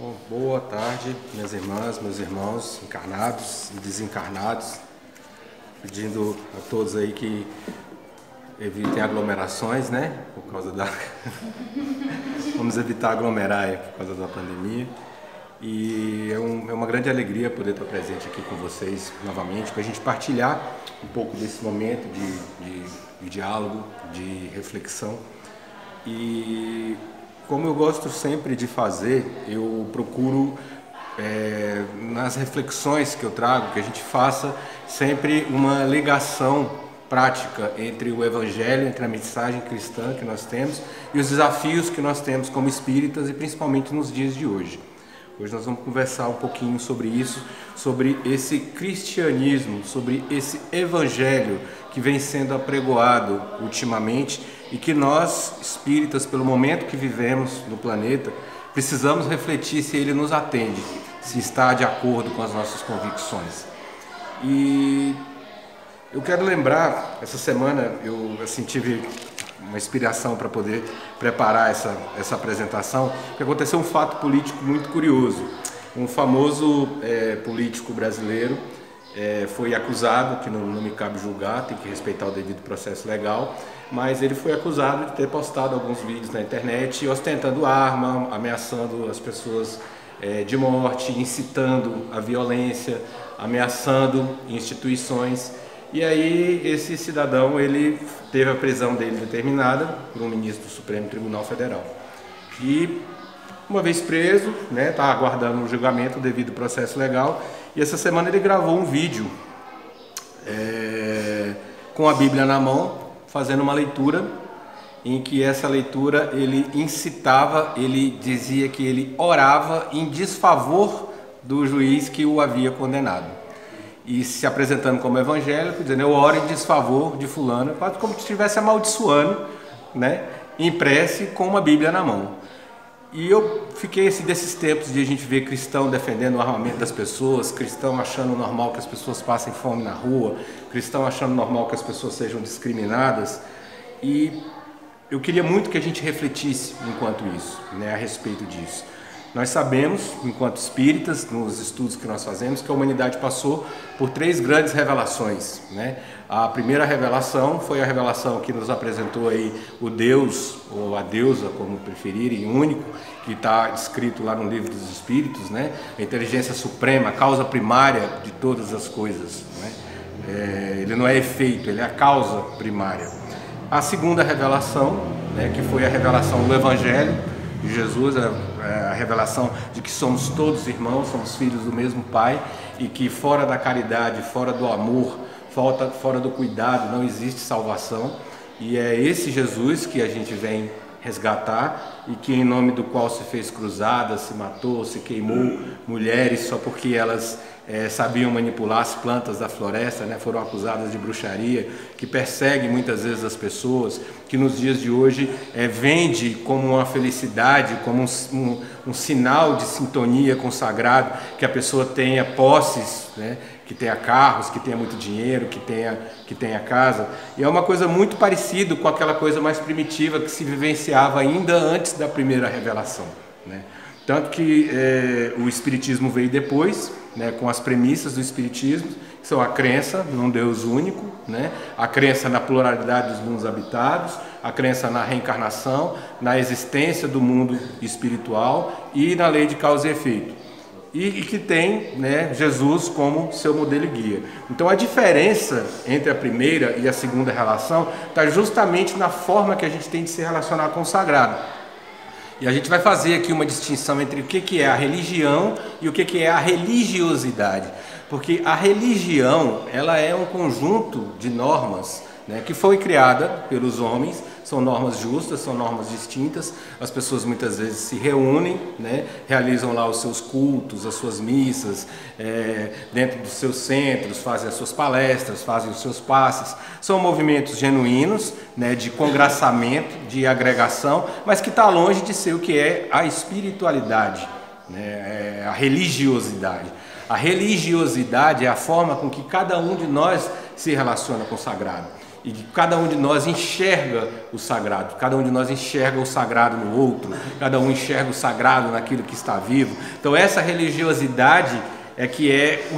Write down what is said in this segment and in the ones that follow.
Bom, boa tarde, minhas irmãs, meus irmãos, encarnados e desencarnados. Pedindo a todos aí que evitem aglomerações, né? Por causa da... Vamos evitar aglomerar aí por causa da pandemia. E é uma grande alegria poder estar presente aqui com vocês novamente, para a gente partilhar um pouco desse momento de diálogo, de reflexão. E como eu gosto sempre de fazer, eu procuro, nas reflexões que eu trago, que a gente faça sempre uma ligação prática entre o Evangelho, entre a mensagem cristã que nós temos e os desafios que nós temos como espíritas e principalmente nos dias de hoje. Hoje nós vamos conversar um pouquinho sobre isso, sobre esse cristianismo, sobre esse evangelho que vem sendo apregoado ultimamente e que nós, espíritas, pelo momento que vivemos no planeta, precisamos refletir se ele nos atende, se está de acordo com as nossas convicções. Eu quero lembrar, essa semana eu tive uma inspiração para poder preparar essa apresentação, que aconteceu um fato político muito curioso. Um famoso político brasileiro foi acusado, que não me cabe julgar, tem que respeitar o devido processo legal, mas ele foi acusado de ter postado alguns vídeos na internet ostentando arma, ameaçando as pessoas de morte, incitando a violência, ameaçando instituições. E aí esse cidadão, ele teve a prisão dele determinada por um ministro do Supremo Tribunal Federal. E uma vez preso, está aguardando o julgamento, o devido processo legal, e essa semana ele gravou um vídeo com a Bíblia na mão, fazendo uma leitura, em que essa leitura ele incitava, ele dizia que ele orava em desfavor do juiz que o havia condenado. E se apresentando como evangélico, dizendo: eu oro em desfavor de fulano, quase como se estivesse amaldiçoando, em prece com uma Bíblia na mão. E eu fiquei desses tempos de a gente ver cristão defendendo o armamento das pessoas, cristão achando normal que as pessoas passem fome na rua, cristão achando normal que as pessoas sejam discriminadas. E eu queria muito que a gente refletisse enquanto isso, a respeito disso. Nós sabemos, enquanto espíritas, nos estudos que nós fazemos, que a humanidade passou por 3 grandes revelações. A primeira revelação foi a revelação que nos apresentou aí o Deus, ou a deusa, como preferirem, único, que está descrito lá no Livro dos Espíritos, a inteligência suprema, a causa primária de todas as coisas. Ele não é efeito, ele é a causa primária. A segunda revelação, que foi a revelação do Evangelho de Jesus, a revelação de que somos todos irmãos, somos filhos do mesmo Pai e que fora da caridade, fora do amor, fora do cuidado não existe salvação. E é esse Jesus que a gente vem resgatar e que em nome do qual se fez cruzada, se matou, se queimou mulheres só porque elas sabiam manipular as plantas da floresta, foram acusadas de bruxaria, que persegue muitas vezes as pessoas, que nos dias de hoje vende como uma felicidade, como um sinal de sintonia com o sagrado, que a pessoa tenha posses, que tenha carros, que tenha muito dinheiro, que tenha casa. E é uma coisa muito parecida com aquela coisa mais primitiva que se vivenciava ainda antes da primeira revelação. Tanto que o Espiritismo veio depois, com as premissas do Espiritismo, que são a crença num Deus único, a crença na pluralidade dos mundos habitados, a crença na reencarnação, na existência do mundo espiritual e na lei de causa e efeito. E que tem Jesus como seu modelo e guia. Então a diferença entre a primeira e a segunda relação está justamente na forma que a gente tem de se relacionar com o sagrado. E a gente vai fazer aqui uma distinção entre o que é a religião e o que é a religiosidade. Porque a religião, ela é um conjunto de normas que foi criada pelos homens, são normas justas, são normas distintas. As pessoas muitas vezes se reúnem, realizam lá os seus cultos, as suas missas, dentro dos seus centros, fazem as suas palestras, fazem os seus passes. São movimentos genuínos, de congraçamento, de agregação, mas que está longe de ser o que é a espiritualidade, a religiosidade. A religiosidade é a forma com que cada um de nós se relaciona com o sagrado. e que cada um de nós enxerga o sagrado, cada um de nós enxerga o sagrado no outro, cada um enxerga o sagrado naquilo que está vivo. Então essa religiosidade é que é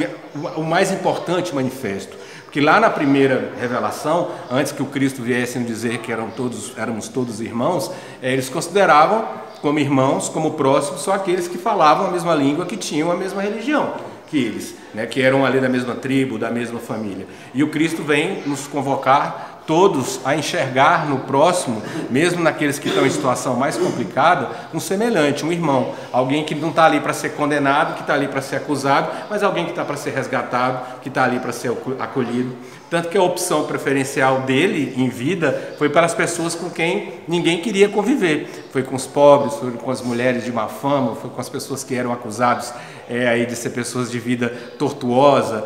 o mais importante manifesto. Porque lá na primeira revelação, antes que o Cristo viesse dizer que éramos todos irmãos, eles consideravam como irmãos, como próximos, só aqueles que falavam a mesma língua, que tinham a mesma religião que eles, né, que eram ali da mesma tribo, da mesma família. E o Cristo vem nos convocar todos a enxergar no próximo, mesmo naqueles que estão em situação mais complicada, um semelhante, um irmão, alguém que não está ali para ser condenado, que está ali para ser acusado, mas alguém que está para ser resgatado, que está ali para ser acolhido. Tanto que a opção preferencial dele em vida foi para as pessoas com quem ninguém queria conviver. Foi com os pobres, foi com as mulheres de má fama, foi com as pessoas que eram acusados aí de ser pessoas de vida tortuosa,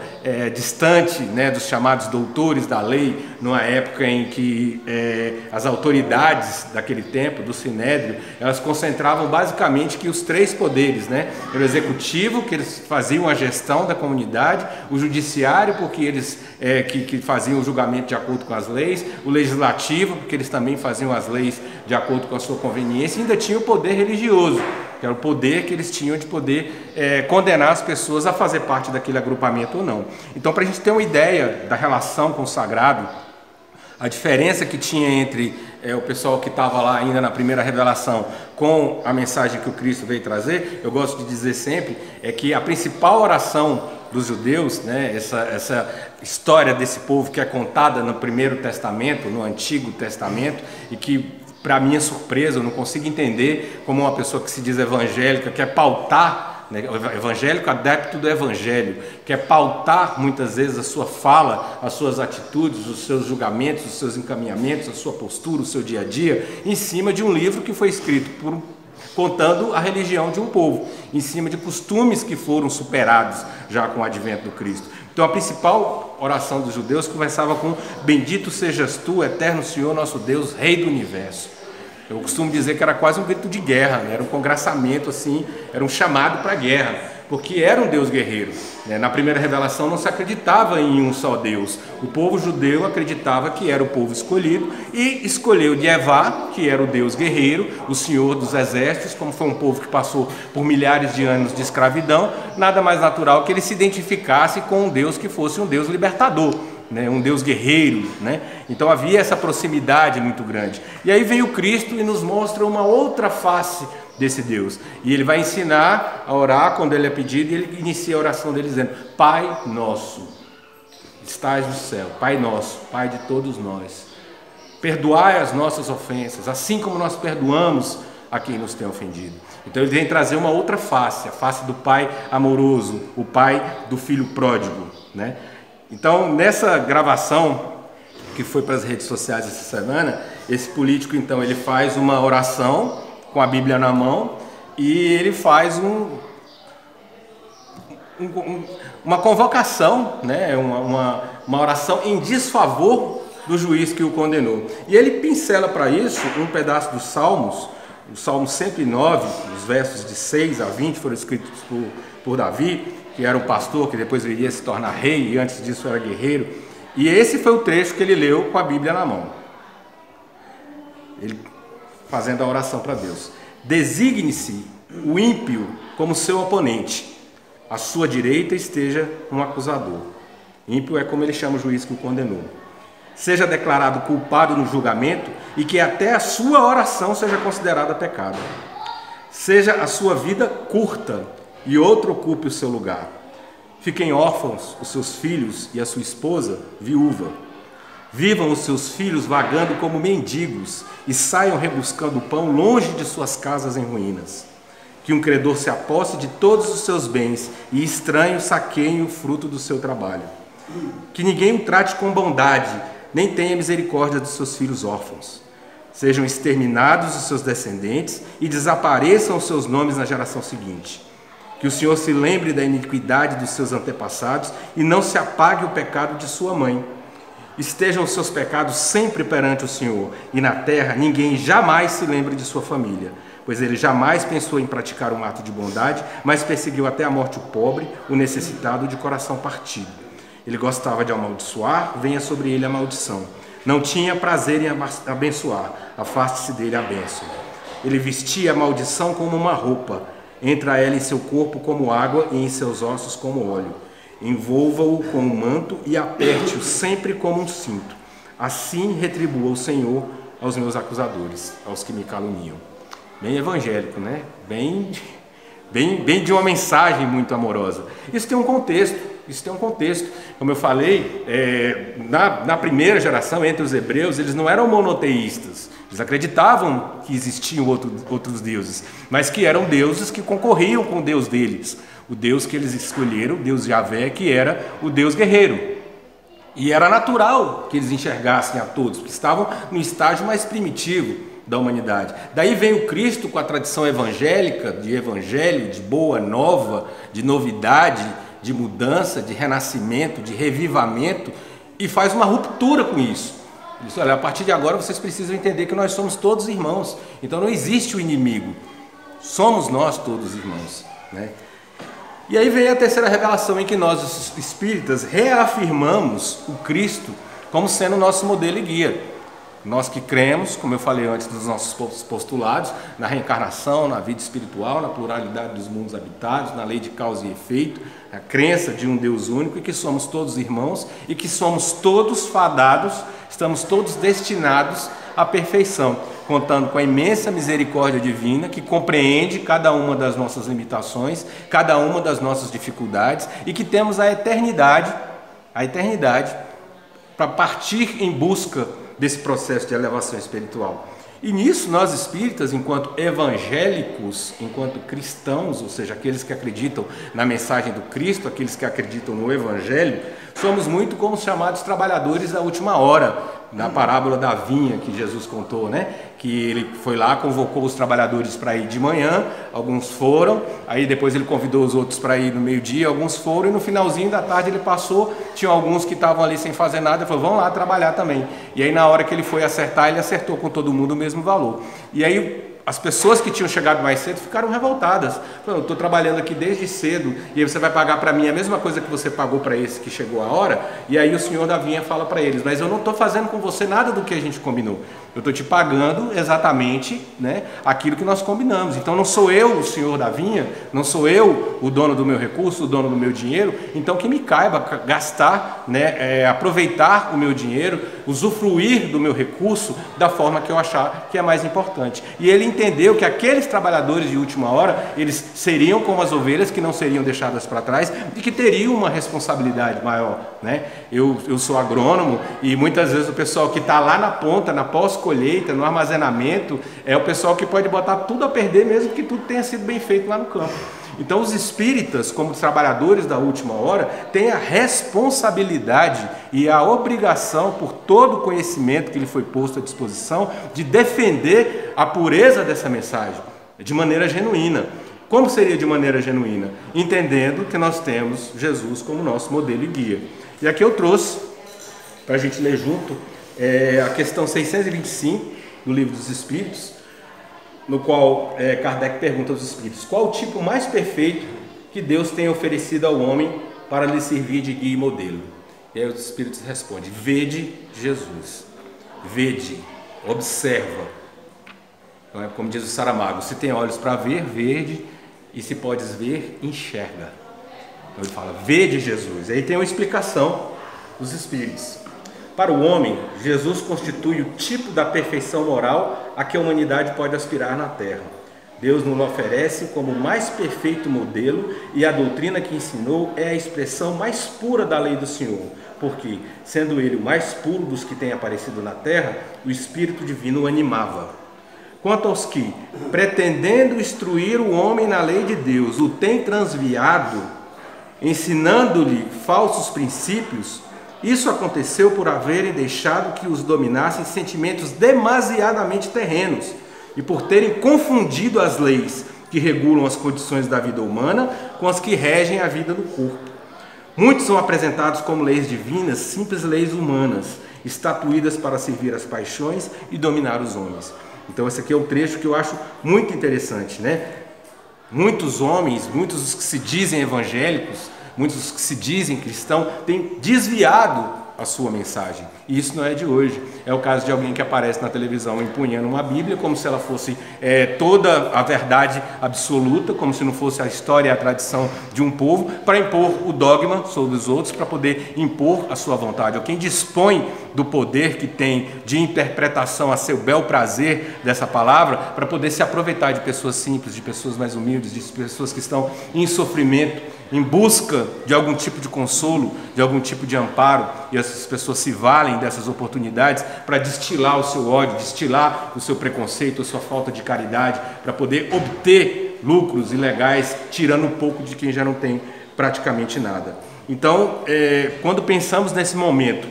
distante, né, dos chamados doutores da lei, numa época em que as autoridades daquele tempo, do Sinédrio, elas concentravam basicamente que os três poderes, né, o executivo, que eles faziam a gestão da comunidade, o judiciário, porque eles que faziam o julgamento de acordo com as leis, o legislativo, porque eles também faziam as leis de acordo com a sua conveniência, e ainda tinha o poder religioso, que era o poder que eles tinham de poder condenar as pessoas a fazer parte daquele agrupamento ou não. Então, para a gente ter uma ideia da relação com o sagrado, a diferença que tinha entre o pessoal que estava lá ainda na primeira revelação com a mensagem que o Cristo veio trazer, eu gosto de dizer sempre, é que a principal oração dos judeus, né, essa história desse povo que é contada no Primeiro Testamento, no Antigo Testamento, e que, para minha surpresa, eu não consigo entender como uma pessoa que se diz evangélica quer pautar, né, evangélico adepto do evangelho, quer pautar muitas vezes a sua fala, as suas atitudes, os seus julgamentos, os seus encaminhamentos, a sua postura, o seu dia a dia, em cima de um livro que foi escrito contando a religião de um povo, em cima de costumes que foram superados já com o advento do Cristo. Então a principal oração dos judeus começava com: bendito sejas tu, eterno Senhor, nosso Deus, Rei do Universo. Eu costumo dizer que era quase um grito de guerra, né? Era um congraçamento assim, era um chamado para a guerra, porque era um Deus guerreiro, né? Na primeira revelação não se acreditava em um só Deus. O povo judeu acreditava que era o povo escolhido e escolheu Jeová, que era o Deus guerreiro, o Senhor dos exércitos. Como foi um povo que passou por milhares de anos de escravidão, nada mais natural que ele se identificasse com um Deus que fosse um Deus libertador, né, um Deus guerreiro, né? Então havia essa proximidade muito grande. E aí vem o Cristo e nos mostra uma outra face desse Deus. E ele vai ensinar a orar quando ele é pedido, e ele inicia a oração dele dizendo: Pai nosso, estás no céu, Pai nosso, Pai de todos nós, perdoai as nossas ofensas, assim como nós perdoamos a quem nos tem ofendido. Então ele vem trazer uma outra face, a face do Pai amoroso, o Pai do Filho pródigo, né? Então, nessa gravação que foi para as redes sociais essa semana, esse político, então, ele faz uma oração com a Bíblia na mão e ele faz uma convocação, né? uma oração em desfavor do juiz que o condenou. E ele pincela para isso um pedaço dos Salmos, o Salmo 109, os versos de 6 a 20 foram escritos por Davi, que era um pastor, que depois iria se tornar rei, e antes disso era guerreiro. E esse foi o trecho que ele leu com a Bíblia na mão. Ele fazendo a oração para Deus. Designe-se o ímpio como seu oponente, à sua direita esteja um acusador. Ímpio é como ele chama o juiz que o condenou. Seja declarado culpado no julgamento e que até a sua oração seja considerada pecado. Seja a sua vida curta e outro ocupe o seu lugar. Fiquem órfãos os seus filhos e a sua esposa viúva. Vivam os seus filhos vagando como mendigos e saiam rebuscando pão longe de suas casas em ruínas. Que um credor se aposse de todos os seus bens e estranhos saqueiem o fruto do seu trabalho. Que ninguém o trate com bondade, nem tenha misericórdia dos seus filhos órfãos. Sejam exterminados os seus descendentes e desapareçam os seus nomes na geração seguinte. Que o Senhor se lembre da iniquidade dos seus antepassados e não se apague o pecado de sua mãe. Estejam os seus pecados sempre perante o Senhor, e na terra ninguém jamais se lembre de sua família, pois ele jamais pensou em praticar um ato de bondade, mas perseguiu até a morte o pobre, o necessitado de coração partido. Ele gostava de amaldiçoar, venha sobre ele a maldição. Não tinha prazer em abençoar, afaste-se dele a bênção. Ele vestia a maldição como uma roupa, entra ela em seu corpo como água e em seus ossos como óleo. Envolva-o com um manto e aperte-o sempre como um cinto. Assim retribua o Senhor aos meus acusadores, aos que me caluniam. Bem evangélico, né? Bem de uma mensagem muito amorosa. Isso tem um contexto. Como eu falei, na primeira geração, entre os hebreus, eles não eram monoteístas. Eles acreditavam que existiam outros deuses, mas que eram deuses que concorriam com o Deus deles. O Deus que eles escolheram, o Deus Yahvé, que era o Deus guerreiro. E era natural que eles enxergassem a todos, porque estavam no estágio mais primitivo da humanidade. Daí vem o Cristo com a tradição evangélica, de evangelho, de boa nova, de novidade, de mudança, de renascimento, de revivamento, e faz uma ruptura com isso. Ele diz, olha, a partir de agora vocês precisam entender que nós somos todos irmãos, então não existe o inimigo, somos nós todos irmãos, né? E aí vem a terceira revelação, em que nós, os espíritas, reafirmamos o Cristo como sendo o nosso modelo e guia. Nós que cremos, como eu falei antes dos nossos postulados, na reencarnação, na vida espiritual, na pluralidade dos mundos habitados, na lei de causa e efeito, a crença de um Deus único, e que somos todos irmãos e que somos todos fadados, estamos todos destinados à perfeição, contando com a imensa misericórdia divina que compreende cada uma das nossas limitações, cada uma das nossas dificuldades, e que temos a eternidade para partir em busca desse processo de elevação espiritual. E nisso nós espíritas, enquanto evangélicos, enquanto cristãos, ou seja, aqueles que acreditam na mensagem do Cristo, aqueles que acreditam no Evangelho, somos muito como os chamados trabalhadores da última hora, na parábola da vinha que Jesus contou, né? Que ele foi lá, convocou os trabalhadores para ir de manhã, alguns foram, aí depois ele convidou os outros para ir no meio-dia, alguns foram, e no finalzinho da tarde ele passou, tinha alguns que estavam ali sem fazer nada, ele falou, vão lá trabalhar também. E aí na hora que ele foi acertar, ele acertou com todo mundo o mesmo valor. E aí as pessoas que tinham chegado mais cedo ficaram revoltadas. Falaram, eu estou trabalhando aqui desde cedo, e aí você vai pagar para mim a mesma coisa que você pagou para esse que chegou a hora? E aí o senhor da vinha fala para eles, mas eu não estou fazendo com você nada do que a gente combinou. Eu estou te pagando exatamente, né, aquilo que nós combinamos. Então não sou eu o senhor da vinha, não sou eu o dono do meu recurso, o dono do meu dinheiro, então que me caiba gastar, né, aproveitar o meu dinheiro, usufruir do meu recurso da forma que eu achar que é mais importante. E ele entendeu que aqueles trabalhadores de última hora, eles seriam como as ovelhas que não seriam deixadas para trás e que teriam uma responsabilidade maior, né? Eu sou agrônomo e muitas vezes o pessoal que está lá na ponta, na pós-colheita, no armazenamento, é o pessoal que pode botar tudo a perder mesmo que tudo tenha sido bem feito lá no campo. Então os espíritas, como trabalhadores da última hora, têm a responsabilidade e a obrigação, por todo o conhecimento que lhe foi posto à disposição, de defender a pureza dessa mensagem, de maneira genuína. Como seria de maneira genuína? Entendendo que nós temos Jesus como nosso modelo e guia. E aqui eu trouxe, para a gente ler junto, a questão 625 do Livro dos Espíritos, no qual Kardec pergunta aos espíritos, qual o tipo mais perfeito que Deus tem oferecido ao homem para lhe servir de guia e modelo? E aí os espíritos respondem, vede Jesus, vede, observa. Então, como diz o Saramago, se tem olhos para ver, vede, e se podes ver, enxerga. Então ele fala, vede Jesus. Aí tem uma explicação dos espíritos. Para o homem, Jesus constitui o tipo da perfeição moral a que a humanidade pode aspirar na Terra. Deus nos oferece como o mais perfeito modelo e a doutrina que ensinou é a expressão mais pura da lei do Senhor, porque, sendo ele o mais puro dos que têm aparecido na Terra, o Espírito Divino o animava. Quanto aos que, pretendendo instruir o homem na lei de Deus, o têm transviado, ensinando-lhe falsos princípios, isso aconteceu por haverem deixado que os dominassem sentimentos demasiadamente terrenos e por terem confundido as leis que regulam as condições da vida humana com as que regem a vida do corpo. Muitos são apresentados como leis divinas, simples leis humanas, estatuídas para servir as paixões e dominar os homens. Então esse aqui é um trecho que eu acho muito interessante, né? Muitos homens, muitos que se dizem evangélicos, muitos que se dizem cristãos, têm desviado a sua mensagem. E isso não é de hoje. É o caso de alguém que aparece na televisão empunhando uma Bíblia como se ela fosse toda a verdade absoluta, como se não fosse a história e a tradição de um povo, para impor o dogma sobre os outros, para poder impor a sua vontade. Ou quem dispõe do poder que tem de interpretação a seu bel prazer dessa palavra, para poder se aproveitar de pessoas simples, de pessoas mais humildes, de pessoas que estão em sofrimento, em busca de algum tipo de consolo, de algum tipo de amparo, e essas pessoas se valem dessas oportunidades para destilar o seu ódio, destilar o seu preconceito, a sua falta de caridade, para poder obter lucros ilegais, tirando um pouco de quem já não tem praticamente nada. Então, quando pensamos nesse momento,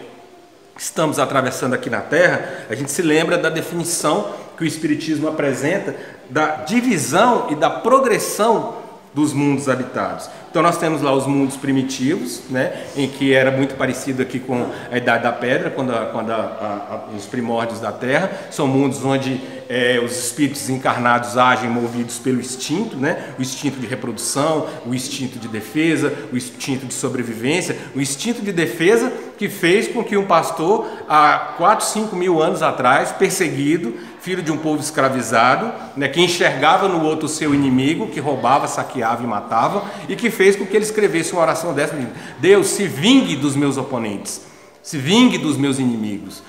estamos atravessando aqui na Terra, a gente se lembra da definição que o Espiritismo apresenta da divisão e da progressão dos mundos habitados. Então nós temos lá os mundos primitivos, né, em que era muito parecido aqui com a Idade da Pedra, quando os primórdios da Terra. São mundos onde os espíritos encarnados agem movidos pelo instinto, né, o instinto de reprodução, o instinto de defesa, o instinto de sobrevivência, o instinto de defesa que fez com que um pastor, há 4, 5 mil anos atrás, perseguido, filho de um povo escravizado, né, que enxergava no outro o seu inimigo, que roubava, saqueava e matava, e que fez com que ele escrevesse uma oração dessa: Deus, se vingue dos meus oponentes, se vingue dos meus inimigos,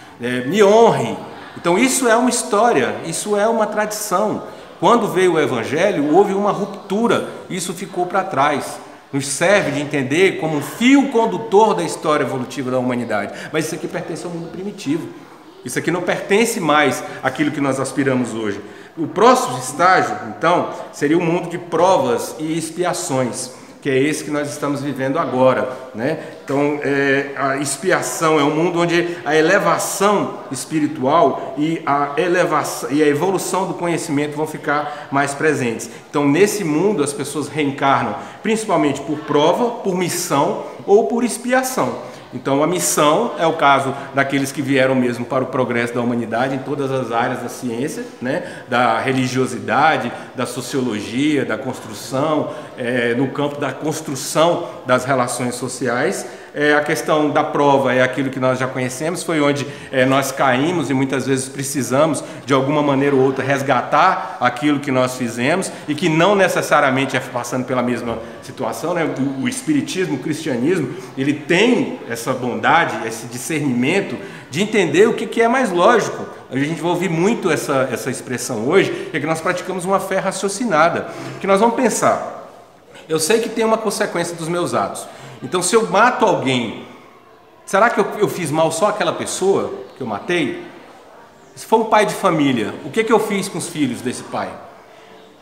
me honre. Então isso é uma história, isso é uma tradição. Quando veio o Evangelho, houve uma ruptura, isso ficou para trás. Nos serve de entender como um fio condutor da história evolutiva da humanidade. Mas isso aqui pertence ao mundo primitivo. Isso aqui não pertence mais àquilo que nós aspiramos hoje. O próximo estágio, então, seria o mundo de provas e expiações, que é esse que nós estamos vivendo agora, né? Então, a expiação é um mundo onde a elevação espiritual e a evolução do conhecimento vão ficar mais presentes. Então, nesse mundo, as pessoas reencarnam principalmente por prova, por missão ou por expiação. Então a missão é o caso daqueles que vieram mesmo para o progresso da humanidade em todas as áreas da ciência, né? Da religiosidade, da sociologia, da construção, no campo da construção das relações sociais. A questão da prova é aquilo que nós já conhecemos, foi onde nós caímos e muitas vezes precisamos de alguma maneira ou outra resgatar aquilo que nós fizemos e que não necessariamente é passando pela mesma situação, né? O Espiritismo, o cristianismo, ele tem essa bondade, esse discernimento de entender o que é mais lógico. A gente vai ouvir muito essa expressão hoje, que é que nós praticamos uma fé raciocinada, que nós vamos pensar: eu sei que tem uma consequência dos meus atos. Então, se eu mato alguém, será que eu fiz mal só àquela pessoa que eu matei? Se for um pai de família, o que eu fiz com os filhos desse pai?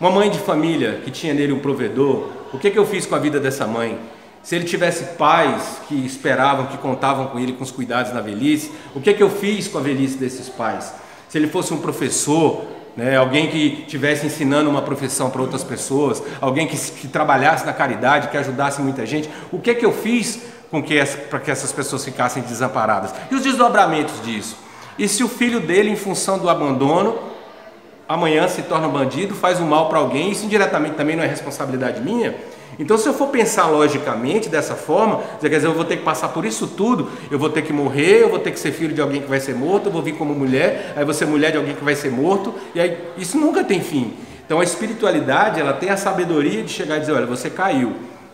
Uma mãe de família que tinha nele um provedor, o que eu fiz com a vida dessa mãe? Se ele tivesse pais que esperavam, que contavam com ele, com os cuidados na velhice, o que eu fiz com a velhice desses pais? Se ele fosse um professor, né, alguém que estivesse ensinando uma profissão para outras pessoas, alguém que trabalhasse na caridade, que ajudasse muita gente, o que eu fiz para que essas pessoas ficassem desamparadas? E os desdobramentos disso? E se o filho dele, em função do abandono, amanhã se torna um bandido, faz um mal para alguém, isso indiretamente também não é responsabilidade minha? Então, se eu for pensar logicamente dessa forma, quer dizer, eu vou ter que passar por isso tudo, eu vou ter que morrer, eu vou ter que ser filho de alguém que vai ser morto, eu vou vir como mulher, aí vou ser mulher de alguém que vai ser morto, e aí isso nunca tem fim. Então, a espiritualidade, ela tem a sabedoria de chegar e dizer: olha, você caiu,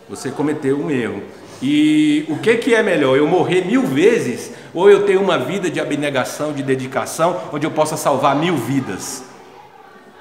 você cometeu um erro. E o que é melhor, eu morrer 1000 vezes, ou eu ter uma vida de abnegação, de dedicação, onde eu possa salvar 1000 vidas?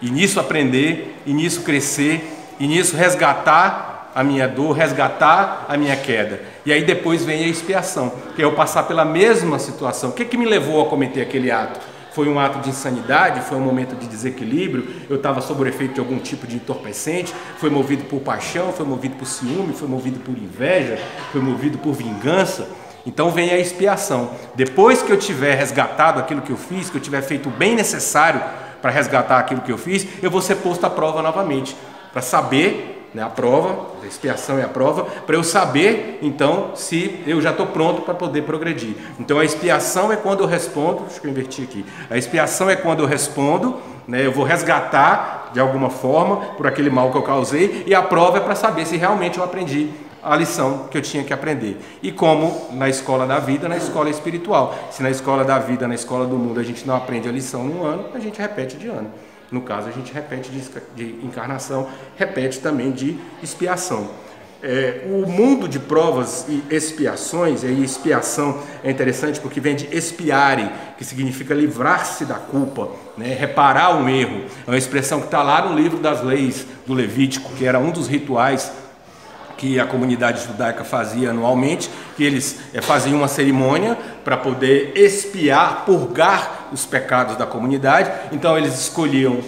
E nisso aprender, e nisso crescer, e nisso resgatar a minha dor, resgatar a minha queda. E aí depois vem a expiação, que é eu passar pela mesma situação. O que me levou a cometer aquele ato? Foi um ato de insanidade? Foi um momento de desequilíbrio? Eu estava sob o efeito de algum tipo de entorpecente? Foi movido por paixão? Foi movido por ciúme? Foi movido por inveja? Foi movido por vingança? Então vem a expiação. Depois que eu tiver resgatado aquilo que eu fiz, que eu tiver feito o bem necessário para resgatar aquilo que eu fiz, eu vou ser posto à prova novamente, para saber, né, a prova, a expiação é a prova, para eu saber, então, se eu já estou pronto para poder progredir. Então, a expiação é quando eu respondo, acho que eu inverti aqui, a expiação é quando eu respondo, né, eu vou resgatar, de alguma forma, por aquele mal que eu causei, e a prova é para saber se realmente eu aprendi a lição que eu tinha que aprender. E como na escola da vida, na escola espiritual. Se na escola da vida, na escola do mundo, a gente não aprende a lição num ano, a gente repete de ano. No caso, a gente repete de encarnação, repete também de expiação. O mundo de provas e expiações, e aí expiação é interessante porque vem de expiare, que significa livrar-se da culpa, né? Reparar um erro. É uma expressão que está lá no livro das leis do Levítico, que era um dos rituais que a comunidade judaica fazia anualmente, que eles faziam uma cerimônia para poder expiar, purgar os pecados da comunidade. Então eles escolhiam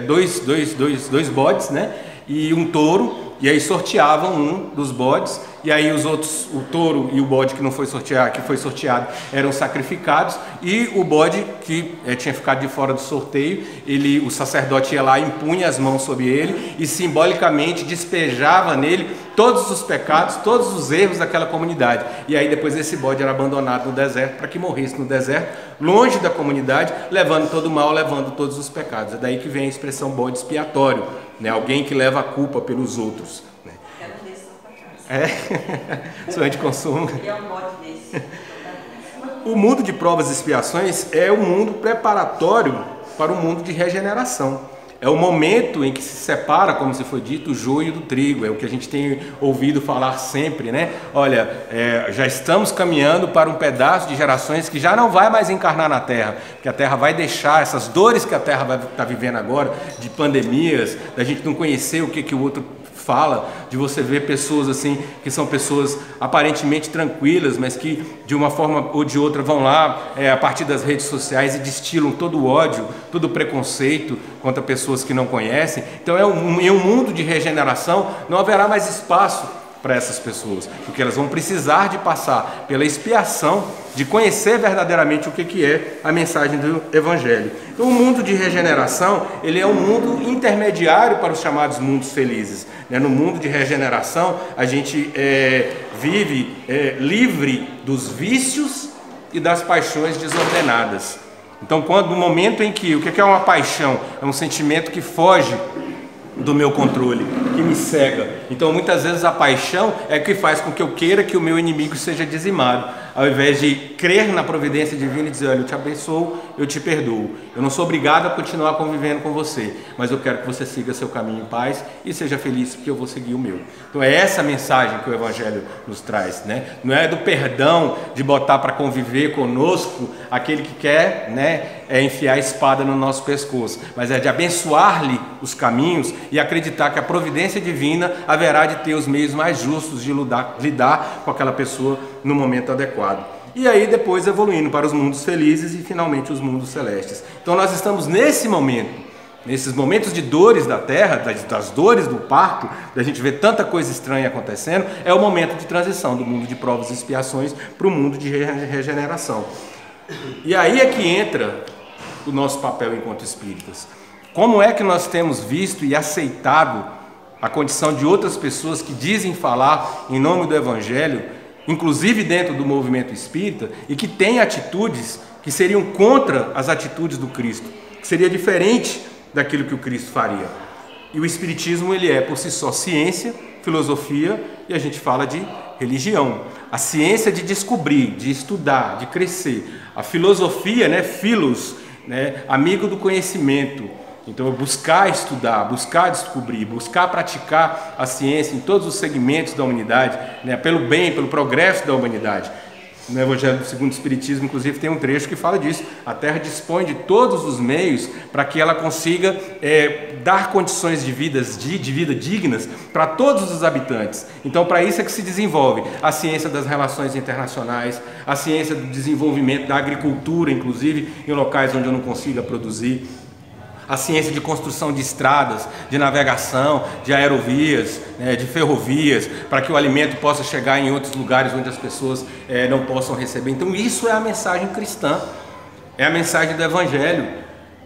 dois bodes, né? E um touro, e aí sorteavam um dos bodes, e aí os outros, o touro e o bode que não foi sorteado, que foi sorteado, eram sacrificados, e o bode que tinha ficado de fora do sorteio, o sacerdote ia lá, impunha as mãos sobre ele e simbolicamente despejava nele todos os pecados, todos os erros daquela comunidade. E aí depois esse bode era abandonado no deserto para que morresse no deserto, longe da comunidade, levando todo o mal, levando todos os pecados. É daí que vem a expressão bode expiatório, né? Alguém que leva a culpa pelos outros. Né? Quero desse na tua casa. Sonho de consumo. E é um bode desse. O mundo de provas e expiações é o mundo preparatório para o mundo de regeneração. É o momento em que se separa, como se foi dito, o joio do trigo. É o que a gente tem ouvido falar sempre, né? Olha, já estamos caminhando para um pedaço de gerações que já não vai mais encarnar na Terra, porque a Terra vai deixar essas dores que a Terra vai estar vivendo agora, de pandemias, da gente não conhecer o que o outro fala, de você ver pessoas assim, que são pessoas aparentemente tranquilas, mas que de uma forma ou de outra vão lá a partir das redes sociais e destilam todo o ódio, todo o preconceito contra pessoas que não conhecem. Então em um mundo de regeneração não haverá mais espaço para essas pessoas, porque elas vão precisar de passar pela expiação, de conhecer verdadeiramente o que é a mensagem do Evangelho. Então o mundo de regeneração, ele é um mundo intermediário para os chamados mundos felizes. No mundo de regeneração, a gente vive livre dos vícios e das paixões desordenadas. Então no momento em que, o que é uma paixão? É um sentimento que foge do meu controle, que me cega. Então muitas vezes a paixão é que faz com que eu queira que o meu inimigo seja dizimado, ao invés de crer na providência divina e dizer: olha, eu te abençoo, eu te perdoo, eu não sou obrigado a continuar convivendo com você, mas eu quero que você siga seu caminho em paz e seja feliz, porque eu vou seguir o meu. Então é essa mensagem que o Evangelho nos traz, né? Não é do perdão, de botar para conviver conosco aquele que quer, né, enfiar a espada no nosso pescoço, mas é de abençoar-lhe os caminhos e acreditar que a providência divina haverá de ter os meios mais justos de lidar com aquela pessoa no momento adequado. E aí depois evoluindo para os mundos felizes e finalmente os mundos celestes. Então nós estamos nesse momento, nesses momentos de dores da terra, das dores do parto, da gente ver tanta coisa estranha acontecendo, é o momento de transição do mundo de provas e expiações para o mundo de regeneração. E aí é que entra o nosso papel enquanto espíritas. Como é que nós temos visto e aceitado a condição de outras pessoas que dizem falar em nome do Evangelho, inclusive dentro do movimento espírita, e que têm atitudes que seriam contra as atitudes do Cristo, que seria diferente daquilo que o Cristo faria. E o Espiritismo, ele é por si só ciência, filosofia, e a gente fala de religião. A ciência de descobrir, de estudar, de crescer. A filosofia, né, philos, né, amigo do conhecimento. Então, buscar estudar, buscar descobrir, buscar praticar a ciência em todos os segmentos da humanidade, né, pelo bem, pelo progresso da humanidade. No Evangelho segundo o Espiritismo, inclusive, tem um trecho que fala disso. A Terra dispõe de todos os meios para que ela consiga dar condições de vida dignas para todos os habitantes. Então, para isso é que se desenvolve a ciência das relações internacionais, a ciência do desenvolvimento da agricultura, inclusive, em locais onde eu não consiga produzir, a ciência de construção de estradas, de navegação, de aerovias, né, de ferrovias, para que o alimento possa chegar em outros lugares onde as pessoas não possam receber. Então isso é a mensagem cristã, é a mensagem do Evangelho.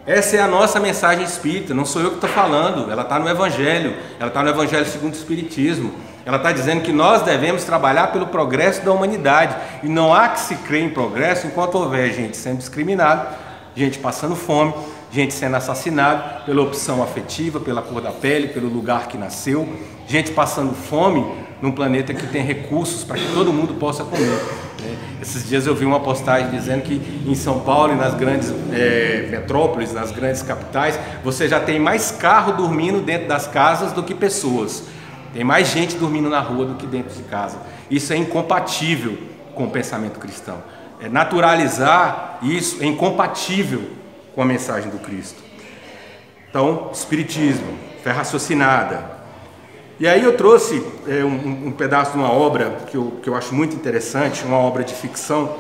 Essa é a nossa mensagem espírita, não sou eu que estou falando, ela está no Evangelho, ela está no Evangelho segundo o Espiritismo. Ela está dizendo que nós devemos trabalhar pelo progresso da humanidade, e não há que se crer em progresso enquanto houver gente sendo discriminada, gente passando fome, gente sendo assassinada pela opção afetiva, pela cor da pele, pelo lugar que nasceu, gente passando fome num planeta que tem recursos para que todo mundo possa comer, né? Esses dias eu vi uma postagem dizendo que em São Paulo e nas grandes metrópoles, nas grandes capitais, você já tem mais carro dormindo dentro das casas do que pessoas. Tem mais gente dormindo na rua do que dentro de casa. Isso é incompatível com o pensamento cristão. Naturalizar isso é incompatível com a mensagem do Cristo. Então, espiritismo, fé raciocinada. E aí eu trouxe um pedaço de uma obra que eu acho muito interessante, uma obra de ficção,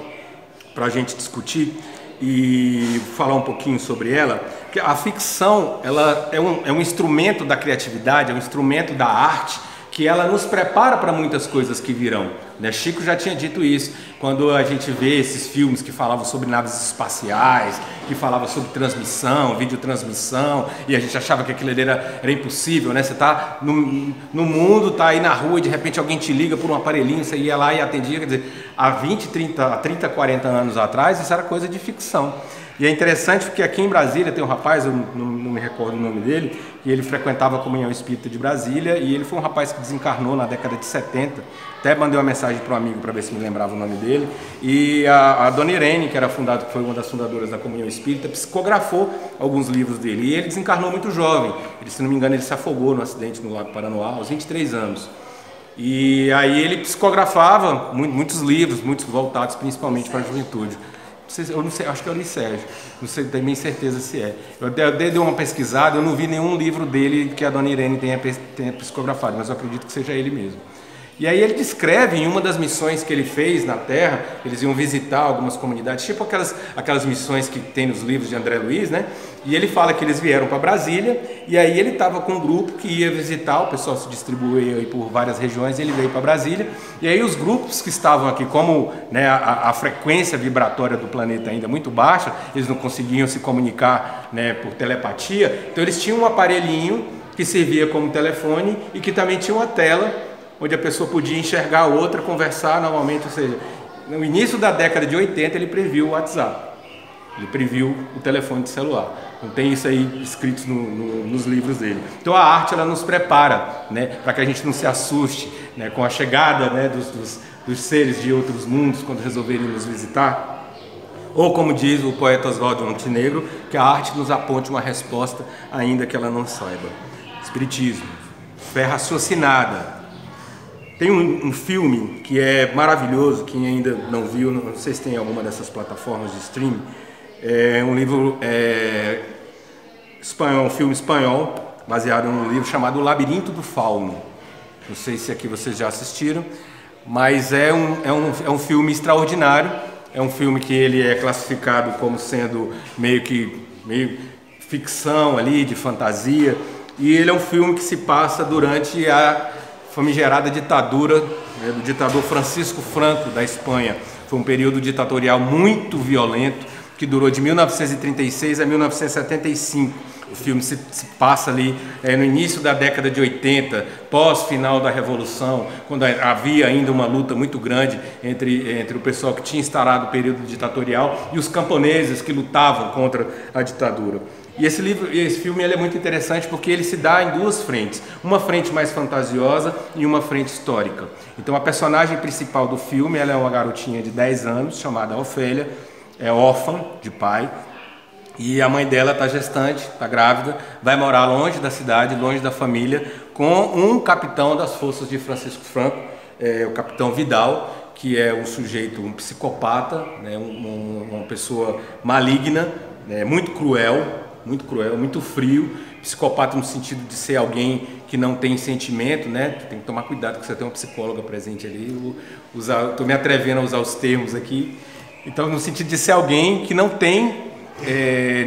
para a gente discutir e falar um pouquinho sobre ela. Que a ficção, ela é um instrumento da criatividade, é um instrumento da arte, que ela nos prepara para muitas coisas que virão, né? Chico já tinha dito isso, quando a gente vê esses filmes que falavam sobre naves espaciais, que falavam sobre transmissão, videotransmissão, e a gente achava que aquilo era impossível, né? Você está no mundo, está aí na rua e de repente alguém te liga por um aparelhinho, você ia lá e atendia, quer dizer, há 30, 40 anos atrás isso era coisa de ficção. E é interessante porque aqui em Brasília tem um rapaz, eu não me recordo o nome dele, e ele frequentava a Comunhão Espírita de Brasília, e ele foi um rapaz que desencarnou na década de 70, até mandei uma mensagem para um amigo para ver se me lembrava o nome dele, e a dona Irene, que foi uma das fundadoras da Comunhão Espírita, psicografou alguns livros dele, e ele desencarnou muito jovem, se não me engano ele se afogou no acidente no Lago Paranoá, aos 23 anos. E aí ele psicografava muitos livros, muitos voltados principalmente para a juventude. Eu não sei, acho que é o Luiz Sérgio, não sei, tenho bem certeza se é. Eu dei uma pesquisada, eu não vi nenhum livro dele que a dona Irene tenha psicografado, mas eu acredito que seja ele mesmo. E aí ele descreve em uma das missões que ele fez na Terra, eles iam visitar algumas comunidades, tipo aquelas missões que tem nos livros de André Luiz, né? E ele fala que eles vieram para Brasília, e aí ele estava com um grupo que ia visitar, o pessoal se distribuía aí por várias regiões, ele veio para Brasília, e aí os grupos que estavam aqui, como, né, a frequência vibratória do planeta ainda é muito baixa, eles não conseguiam se comunicar, né, por telepatia, então eles tinham um aparelhinho que servia como telefone e que também tinha uma tela onde a pessoa podia enxergar a outra, conversar normalmente, ou seja, no início da década de 80 ele previu o WhatsApp, ele previu o telefone de celular. Não tem isso aí escrito nos livros dele. Então a arte ela nos prepara, né, para que a gente não se assuste, né, com a chegada, né, dos seres de outros mundos quando resolverem nos visitar. Ou como diz o poeta Oswaldo Montenegro, que a arte nos aponte uma resposta ainda que ela não saiba. Espiritismo, fé raciocinada. Tem um filme que é maravilhoso, quem ainda não viu, não sei se tem alguma dessas plataformas de streaming, é um livro espanhol, um filme espanhol, baseado num livro chamado O Labirinto do Fauno. Não sei se aqui vocês já assistiram, mas é um filme extraordinário, é um filme que ele é classificado como sendo meio ficção ali, de fantasia, e ele é um filme que se passa durante a famigerada ditadura, né, do ditador Francisco Franco da Espanha. Foi um período ditatorial muito violento que durou de 1936 a 1975. O filme se passa ali no início da década de 80, pós-final da Revolução, quando havia ainda uma luta muito grande entre o pessoal que tinha instaurado o período ditatorial e os camponeses que lutavam contra a ditadura. E esse filme ele é muito interessante porque ele se dá em duas frentes, uma frente mais fantasiosa e uma frente histórica. Então a personagem principal do filme ela é uma garotinha de 10 anos chamada Ofélia, é órfã de pai, e a mãe dela está gestante, está grávida, vai morar longe da cidade, longe da família, com um capitão das forças de Francisco Franco, o capitão Vidal, que é um sujeito, um psicopata, né, uma pessoa maligna, né, muito cruel, muito frio, psicopata no sentido de ser alguém que não tem sentimento, né? Tem que tomar cuidado que você tem uma psicóloga presente ali, estou me atrevendo a usar os termos aqui. Então, no sentido de ser alguém que não tem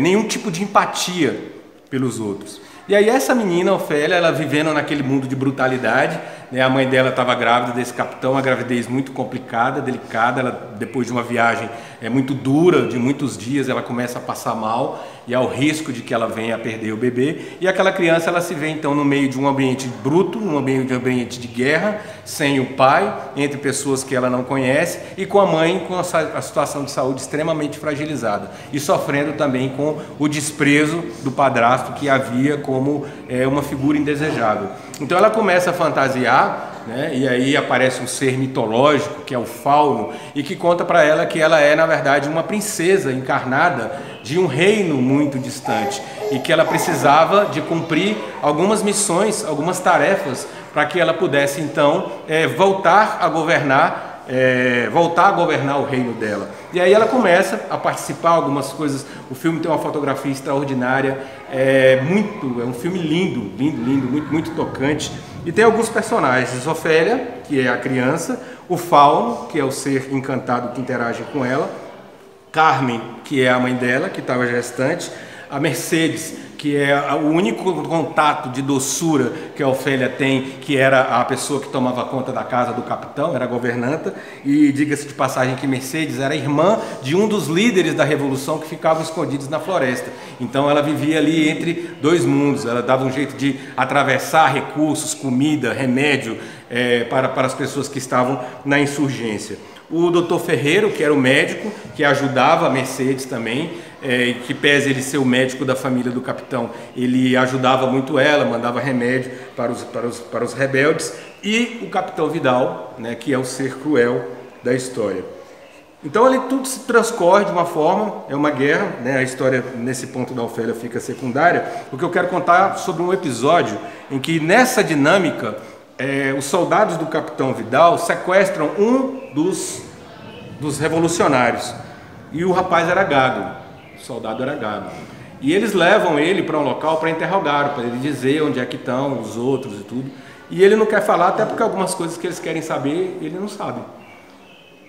nenhum tipo de empatia pelos outros. E aí essa menina, Ofélia, ela vivendo naquele mundo de brutalidade, né? A mãe dela estava grávida desse capitão, uma gravidez muito complicada, delicada, ela, depois de uma viagem muito dura, de muitos dias, ela começa a passar mal e há o risco de que ela venha a perder o bebê, e aquela criança ela se vê então no meio de um ambiente bruto, num ambiente de guerra, sem o pai, entre pessoas que ela não conhece, e com a mãe com a situação de saúde extremamente fragilizada, e sofrendo também com o desprezo do padrasto que havia como uma figura indesejável. Então ela começa a fantasiar né? E aí aparece um ser mitológico, que é o Fauno, e que conta para ela que ela é, na verdade, uma princesa encarnada de um reino muito distante e que ela precisava de cumprir algumas missões, algumas tarefas, para que ela pudesse, então, voltar a governar o reino dela. E aí ela começa a participar de algumas coisas. O filme tem uma fotografia extraordinária, é um filme lindo, lindo, lindo, muito, muito tocante. E tem alguns personagens: Ofélia, que é a criança, o Fauno, que é o ser encantado que interage com ela, Carmen, que é a mãe dela, que estava gestante, a Mercedes, que é o único contato de doçura que a Ofélia tem, que era a pessoa que tomava conta da casa do capitão, era a governanta. E diga-se de passagem que Mercedes era irmã de um dos líderes da Revolução que ficavam escondidos na floresta. Então ela vivia ali entre dois mundos, ela dava um jeito de atravessar recursos, comida, remédio para as pessoas que estavam na insurgência. O Dr. Ferreiro, que era o médico, que ajudava a Mercedes também, que pese ele ser o médico da família do capitão, ele ajudava muito ela, mandava remédio para os rebeldes. E o capitão Vidal, né, que é o ser cruel da história. Então ali tudo se transcorre de uma forma, é uma guerra, né? A história nesse ponto da Ofélia fica secundária. O que eu quero contar sobre um episódio em que nessa dinâmica os soldados do capitão Vidal sequestram um dos revolucionários, e o rapaz era gago, o soldado era gago, e eles levam ele para um local para interrogá-lo, para ele dizer onde é que estão os outros e tudo, e ele não quer falar, até porque algumas coisas que eles querem saber ele não sabe.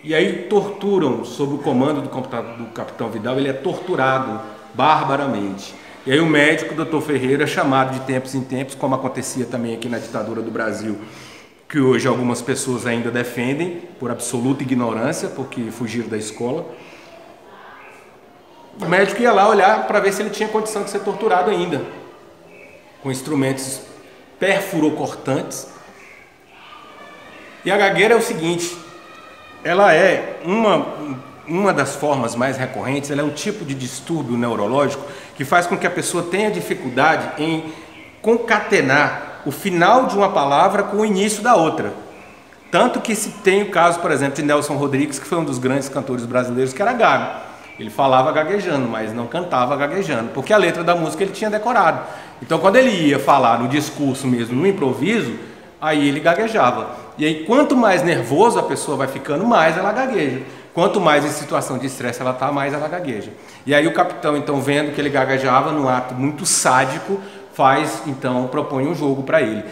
E aí torturam sob o comando do capitão Vidal, ele é torturado barbaramente. E aí o médico, Dr. Ferreira, é chamado de tempos em tempos, como acontecia também aqui na ditadura do Brasil, que hoje algumas pessoas ainda defendem por absoluta ignorância, porque fugiram da escola. O médico ia lá olhar para ver se ele tinha condição de ser torturado ainda, com instrumentos perfurocortantes. E a gagueira é o seguinte, ela é uma das formas mais recorrentes, ela é um tipo de distúrbio neurológico que faz com que a pessoa tenha dificuldade em concatenar o final de uma palavra com o início da outra. Tanto que se tem o caso, por exemplo, de Nelson Rodrigues, que foi um dos grandes cantores brasileiros, que era gago. Ele falava gaguejando, mas não cantava gaguejando, porque a letra da música ele tinha decorado. Então quando ele ia falar no discurso mesmo, no improviso, aí ele gaguejava. E aí quanto mais nervoso a pessoa vai ficando, mais ela gagueja. Quanto mais em situação de estresse ela está, mais ela gagueja. E aí o capitão, então, vendo que ele gaguejava num ato muito sádico, propõe um jogo para ele.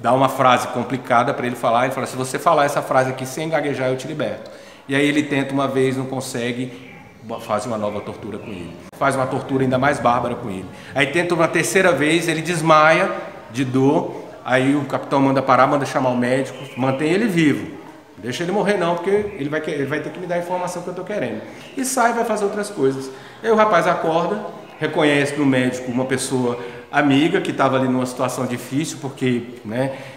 Dá uma frase complicada para ele falar, se você falar essa frase aqui sem gaguejar, eu te liberto. E aí ele tenta uma vez, não consegue, faz uma nova tortura com ele. Faz uma tortura ainda mais bárbara com ele. Aí tenta uma terceira vez, ele desmaia de dor, aí o capitão manda parar, manda chamar o médico, mantém ele vivo. Deixa ele morrer não, porque ele vai ter que me dar a informação que eu estou querendo. E sai e vai fazer outras coisas. Aí o rapaz acorda, reconhece no médico uma pessoa amiga que estava ali numa situação difícil, porque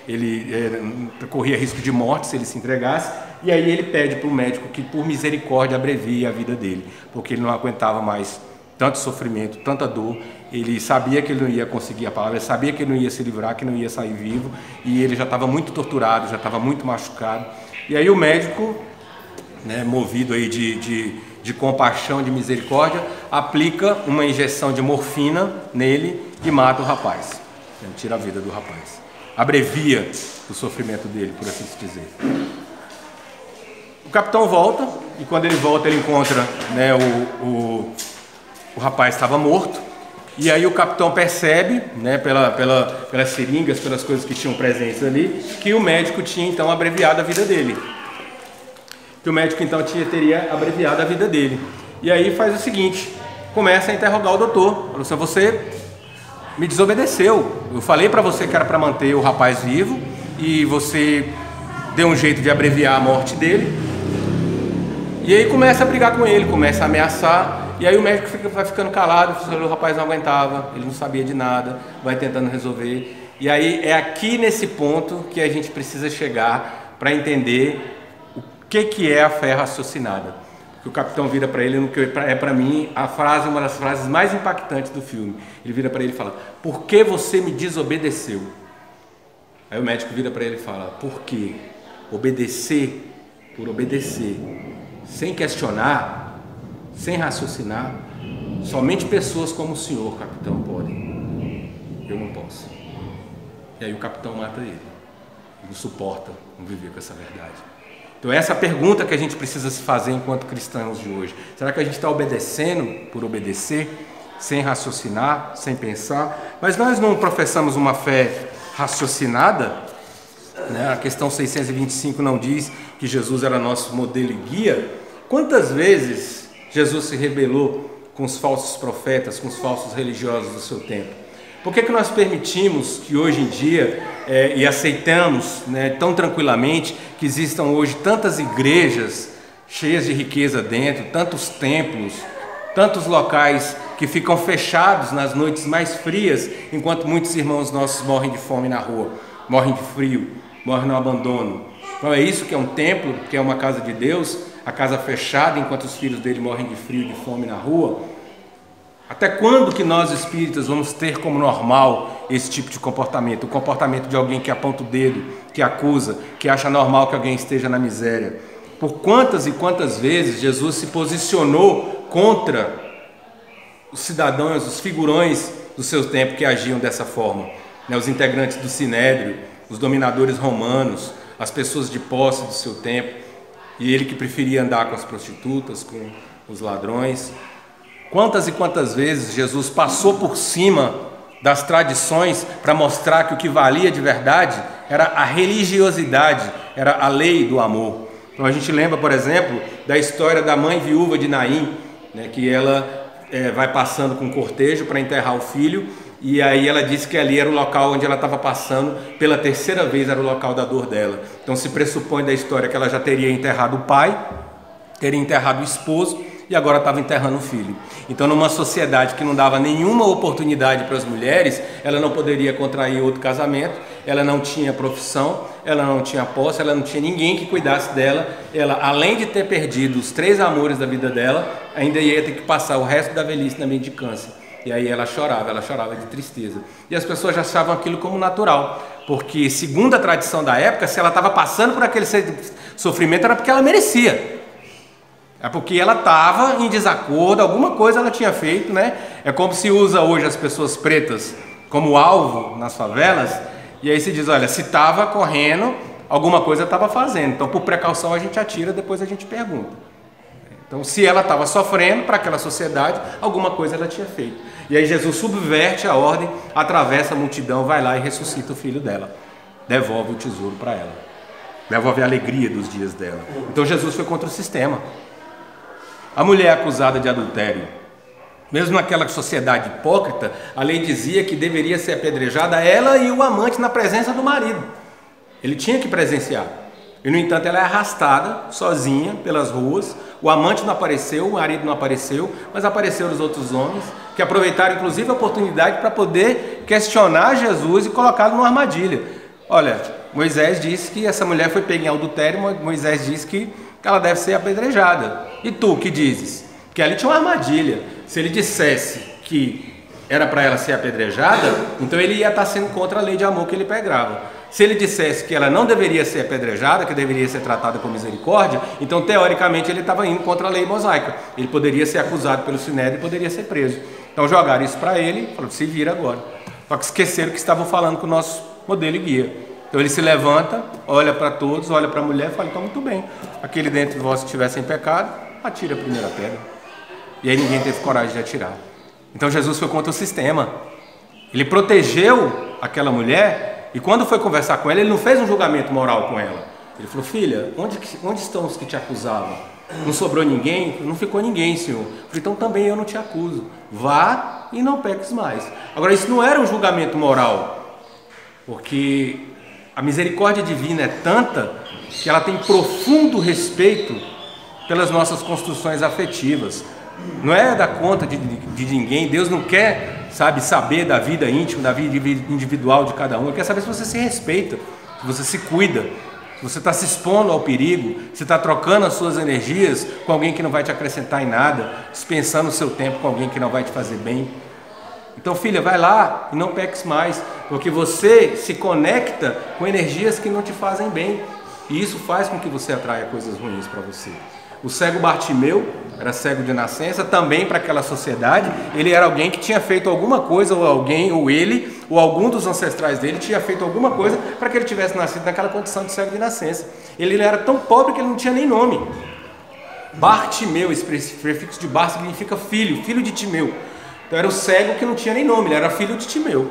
ele corria risco de morte se ele se entregasse. E aí ele pede para o médico que, por misericórdia, abrevie a vida dele, porque ele não aguentava mais tanto sofrimento, tanta dor. Ele sabia que ele não ia conseguir a palavra, ele sabia que ele não ia se livrar, que não ia sair vivo, e ele já estava muito torturado, já estava muito machucado. E aí o médico, movido aí de compaixão, de misericórdia, aplica uma injeção de morfina nele e mata o rapaz. Tira a vida do rapaz. Abrevia o sofrimento dele, por assim se dizer. O capitão volta, e quando ele volta ele encontra o rapaz estava morto. E aí o capitão percebe, pelas seringas, pelas coisas que tinham presentes ali, que o médico tinha então abreviado a vida dele. Que o médico então teria abreviado a vida dele. E aí faz o seguinte, começa a interrogar o doutor. Falou assim, você me desobedeceu. Eu falei para você que era para manter o rapaz vivo e você deu um jeito de abreviar a morte dele. E aí começa a brigar com ele, começa a ameaçar. E aí o médico vai ficando calado, o rapaz não aguentava, ele não sabia de nada, vai tentando resolver. E aí é aqui nesse ponto que a gente precisa chegar para entender o que é a fé raciocinada. Que o capitão vira para ele, no que é para mim uma das frases mais impactantes do filme. Ele vira para ele e fala, por que você me desobedeceu? Aí o médico vira para ele e fala: por quê? Obedecer por obedecer, sem questionar, sem raciocinar, somente pessoas como o senhor, capitão, podem. Eu não posso. E aí o capitão mata ele. Não suporta conviver com essa verdade. Então essa é a pergunta que a gente precisa se fazer enquanto cristãos de hoje. Será que a gente está obedecendo por obedecer, sem raciocinar, sem pensar? Mas nós não professamos uma fé raciocinada, né? A questão 625 não diz que Jesus era nosso modelo e guia. Quantas vezes Jesus se rebelou com os falsos profetas, com os falsos religiosos do seu tempo? Por que nós permitimos que hoje em dia, e aceitamos, né, tão tranquilamente, que existam hoje tantas igrejas cheias de riqueza dentro, tantos templos, tantos locais que ficam fechados nas noites mais frias, enquanto muitos irmãos nossos morrem de fome na rua, morrem de frio, morrem no abandono? Então é isso que é um templo, que é uma casa de Deus, a casa fechada enquanto os filhos dele morrem de frio e de fome na rua? Até quando que nós espíritas vamos ter como normal esse tipo de comportamento? O comportamento de alguém que aponta o dedo, que acusa, que acha normal que alguém esteja na miséria. Por quantas e quantas vezes Jesus se posicionou contra os cidadãos, os figurões do seu tempo que agiam dessa forma, né? Os integrantes do Sinédrio, os dominadores romanos, as pessoas de posse do seu tempo, e ele que preferia andar com as prostitutas, com os ladrões. Quantas e quantas vezes Jesus passou por cima das tradições para mostrar que o que valia de verdade era a religiosidade, era a lei do amor. Então a gente lembra, por exemplo, da história da mãe viúva de Naim, né, que ela vai passando com cortejo para enterrar o filho, e aí ela disse que ali era o local onde ela estava passando pela terceira vez, era o local da dor dela. Então se pressupõe da história que ela já teria enterrado o pai, teria enterrado o esposo, e agora estava enterrando o filho. Então, numa sociedade que não dava nenhuma oportunidade para as mulheres, ela não poderia contrair outro casamento, ela não tinha profissão, ela não tinha posse, ela não tinha ninguém que cuidasse dela. Ela, além de ter perdido os 3 amores da vida dela, ainda ia ter que passar o resto da velhice na mendicância. E aí ela chorava de tristeza. E as pessoas já achavam aquilo como natural, porque, segundo a tradição da época, se ela estava passando por aquele sofrimento, era porque ela merecia. É porque ela estava em desacordo, alguma coisa ela tinha feito, né? É como se usa hoje as pessoas pretas como alvo nas favelas, e aí se diz, olha, se estava correndo, alguma coisa estava fazendo. Então, por precaução, a gente atira, depois a gente pergunta. Então, se ela estava sofrendo para aquela sociedade, alguma coisa ela tinha feito. E aí Jesus subverte a ordem, atravessa a multidão, vai lá e ressuscita o filho dela. Devolve o tesouro para ela. Devolve a alegria dos dias dela. Então, Jesus foi contra o sistema. A mulher acusada de adultério, mesmo naquela sociedade hipócrita, a lei dizia que deveria ser apedrejada ela e o amante na presença do marido. Ele tinha que presenciar. E, no entanto, ela é arrastada sozinha pelas ruas. O amante não apareceu, o marido não apareceu, mas apareceram os outros homens, que aproveitaram inclusive a oportunidade para poder questionar Jesus e colocá-lo numa armadilha. Olha, Moisés disse que essa mulher foi pega em adultério, Moisés disse que ela deve ser apedrejada. E tu, que dizes? Que ali tinha uma armadilha. Se ele dissesse que era para ela ser apedrejada, então ele ia estar sendo contra a lei de amor que ele pregava. Se ele dissesse que ela não deveria ser apedrejada, que deveria ser tratada com misericórdia, então teoricamente ele estava indo contra a lei mosaica. Ele poderia ser acusado pelo Sinédrio e poderia ser preso. Então jogaram isso para ele e falaram, se vira agora. Só que esqueceram que estavam falando com o nosso modelo e guia. Então ele se levanta, olha para todos, olha para a mulher e fala, então muito bem, aquele dentre vós que estiver sem pecado, atira a primeira pedra. E aí ninguém teve coragem de atirar. Então Jesus foi contra o sistema. Ele protegeu aquela mulher e quando foi conversar com ela, ele não fez um julgamento moral com ela. Ele falou, filha, onde estão os que te acusavam? Não sobrou ninguém? Não ficou ninguém, Senhor. Eu falei, então também eu não te acuso. Vá e não peques mais. Agora, isso não era um julgamento moral, porque a misericórdia divina é tanta que ela tem profundo respeito pelas nossas construções afetivas. Não é dar conta de ninguém. Deus não quer, saber da vida íntima, da vida individual de cada um. Ele quer saber se você se respeita, se você se cuida, se você está se expondo ao perigo, se está trocando as suas energias com alguém que não vai te acrescentar em nada, dispensando o seu tempo com alguém que não vai te fazer bem. Então, filha, vai lá e não peques mais. porque você se conecta com energias que não te fazem bem, e isso faz com que você atraia coisas ruins para você. O cego Bartimeu era cego de nascença, também para aquela sociedade, ele era alguém que tinha feito alguma coisa, ou alguém, ou ele, ou algum dos ancestrais dele tinha feito alguma coisa para que ele tivesse nascido naquela condição de cego de nascença. Ele era tão pobre que ele não tinha nem nome. Bartimeu, esse prefixo de Bar significa filho, filho de Timeu. Então era o cego que não tinha nem nome, ele era filho de Timeu.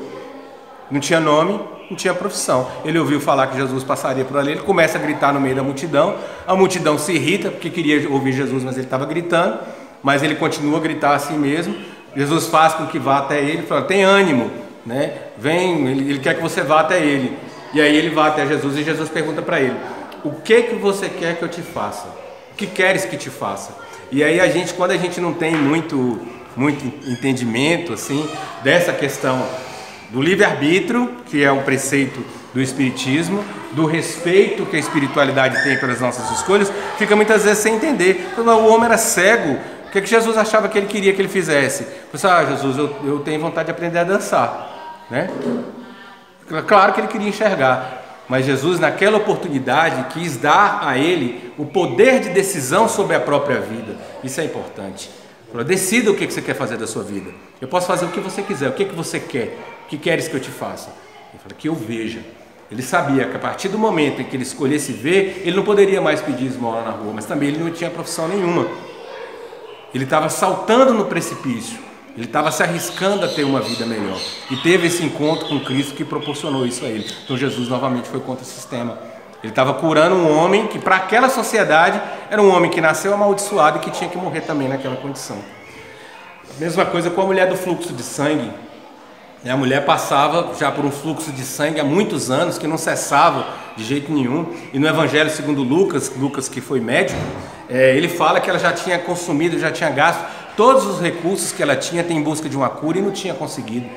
Não tinha nome, não tinha profissão. Ele ouviu falar que Jesus passaria por ali, ele começa a gritar no meio da multidão, a multidão se irrita porque queria ouvir Jesus, mas ele estava gritando, mas ele continua a gritar assim mesmo. Jesus faz com que vá até ele, fala, tem ânimo, né? Vem, ele quer que você vá até ele. E aí ele vai até Jesus e Jesus pergunta para ele, o que você quer que eu te faça? O que queres que te faça? E aí a gente, quando a gente não tem muito entendimento assim dessa questão do livre-arbítrio, que é um preceito do Espiritismo, do respeito que a espiritualidade tem pelas nossas escolhas, fica muitas vezes sem entender. O homem era cego, o que Jesus achava que ele queria que ele fizesse? Jesus, eu tenho vontade de aprender a dançar, né? Claro que ele queria enxergar, mas Jesus naquela oportunidade quis dar a ele o poder de decisão sobre a própria vida. Isso é importante. Decida o que você quer fazer da sua vida. Eu posso fazer o que você quiser. O que você quer? O que queres que eu te faça? Ele fala, que eu veja. Ele sabia que a partir do momento em que ele escolhesse ver, ele não poderia mais pedir esmola na rua, mas também ele não tinha profissão nenhuma. Ele estava saltando no precipício. Ele estava se arriscando a ter uma vida melhor. E teve esse encontro com Cristo que proporcionou isso a ele. Então Jesus novamente foi contra o sistema. Ele estava curando um homem que para aquela sociedade era um homem que nasceu amaldiçoado e que tinha que morrer também naquela condição. Mesma coisa com a mulher do fluxo de sangue. A mulher passava já por um fluxo de sangue há muitos anos que não cessava de jeito nenhum. E no Evangelho segundo Lucas que foi médico, ele fala que ela já tinha consumido, já tinha gasto todos os recursos que ela tinha em busca de uma cura e não tinha conseguido.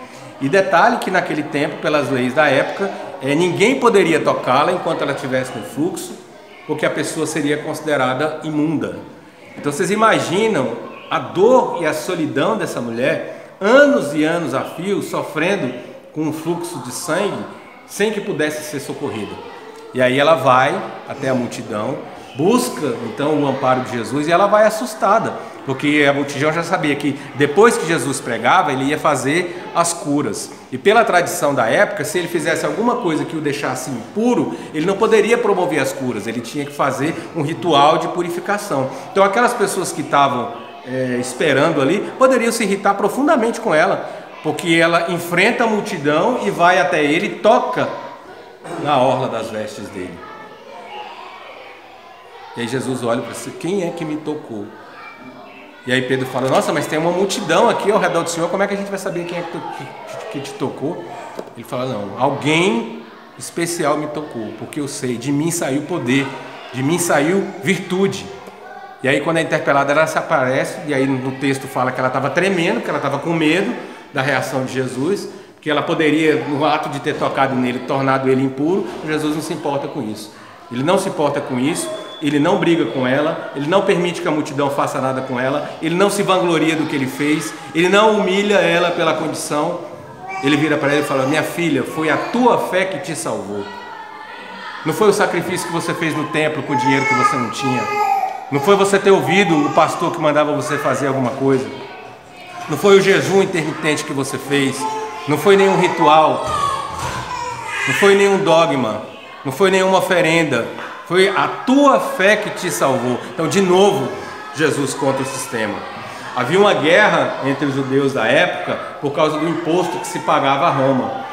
E detalhe que naquele tempo, pelas leis da época, ninguém poderia tocá-la enquanto ela estivesse no fluxo, porque a pessoa seria considerada imunda. Então vocês imaginam a dor e a solidão dessa mulher, anos e anos a fio, sofrendo com um fluxo de sangue, sem que pudesse ser socorrida. E aí ela vai até a multidão, busca então o amparo de Jesus e ela vai assustada, porque a multidão já sabia que depois que Jesus pregava, ele ia fazer as curas. E pela tradição da época, se ele fizesse alguma coisa que o deixasse impuro, ele não poderia promover as curas, ele tinha que fazer um ritual de purificação. Então aquelas pessoas que estavam esperando ali, poderiam se irritar profundamente com ela, porque ela enfrenta a multidão e vai até ele e toca na orla das vestes dele. E aí Jesus olha para si, quem é que me tocou? E aí Pedro fala, nossa, mas tem uma multidão aqui ao redor do Senhor, como é que a gente vai saber quem é que te tocou? Ele fala, não, alguém especial me tocou, porque eu sei, de mim saiu poder, de mim saiu virtude. E aí quando é interpelada ela se aparece, e aí no texto fala que ela estava tremendo, que ela estava com medo da reação de Jesus, que ela poderia, no ato de ter tocado nele, tornado ele impuro. Jesus não se importa com isso. Ele não se importa com isso, ele não briga com ela, ele não permite que a multidão faça nada com ela, ele não se vangloria do que ele fez, ele não humilha ela pela condição. Ele vira para ela e fala, minha filha, foi a tua fé que te salvou. Não foi o sacrifício que você fez no templo com o dinheiro que você não tinha. Não foi você ter ouvido o pastor que mandava você fazer alguma coisa. Não foi o jejum intermitente que você fez. Não foi nenhum ritual. Não foi nenhum dogma. Não foi nenhuma oferenda. Foi a tua fé que te salvou. Então, de novo, Jesus contra o sistema. Havia uma guerra entre os judeus da época por causa do imposto que se pagava a Roma.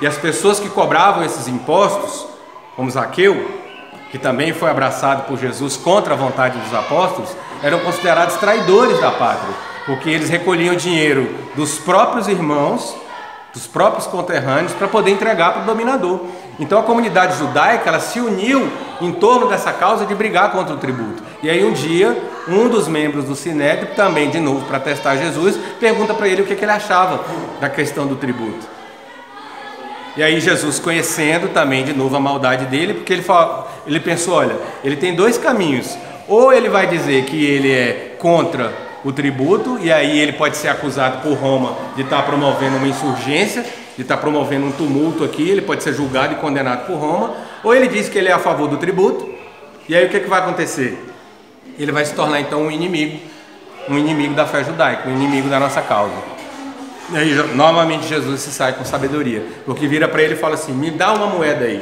E as pessoas que cobravam esses impostos, como Zaqueu, que também foi abraçado por Jesus contra a vontade dos apóstolos, eram considerados traidores da pátria, porque eles recolhiam dinheiro dos próprios irmãos, dos próprios conterrâneos, para poder entregar para o dominador. Então a comunidade judaica, ela se uniu em torno dessa causa de brigar contra o tributo. E aí um dia, um dos membros do Sinédrio, também de novo para testar Jesus, pergunta para ele o que ele achava da questão do tributo. E aí Jesus, conhecendo também de novo a maldade dele, porque ele pensou, olha, ele tem dois caminhos. Ou ele vai dizer que ele é contra o tributo, e aí ele pode ser acusado por Roma de estar promovendo uma insurgência, de estar promovendo um tumulto aqui, ele pode ser julgado e condenado por Roma, ou ele diz que ele é a favor do tributo, e aí o que vai acontecer? Ele vai se tornar então um inimigo da fé judaica, um inimigo da nossa causa. E aí novamente Jesus se sai com sabedoria, porque vira para ele e fala assim: me dá uma moeda aí.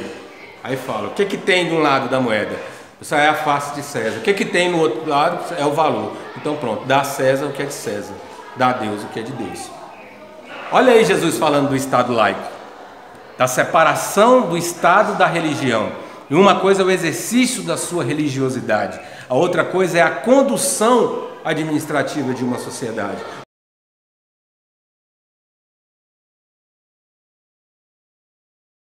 Aí fala: o que tem de um lado da moeda? Isso é a face de César. O que tem no outro lado é o valor. Então pronto, dá a César o que é de César, dá a Deus o que é de Deus. Olha aí Jesus falando do Estado laico, da separação do Estado da religião. E uma coisa é o exercício da sua religiosidade, a outra coisa é a condução administrativa de uma sociedade.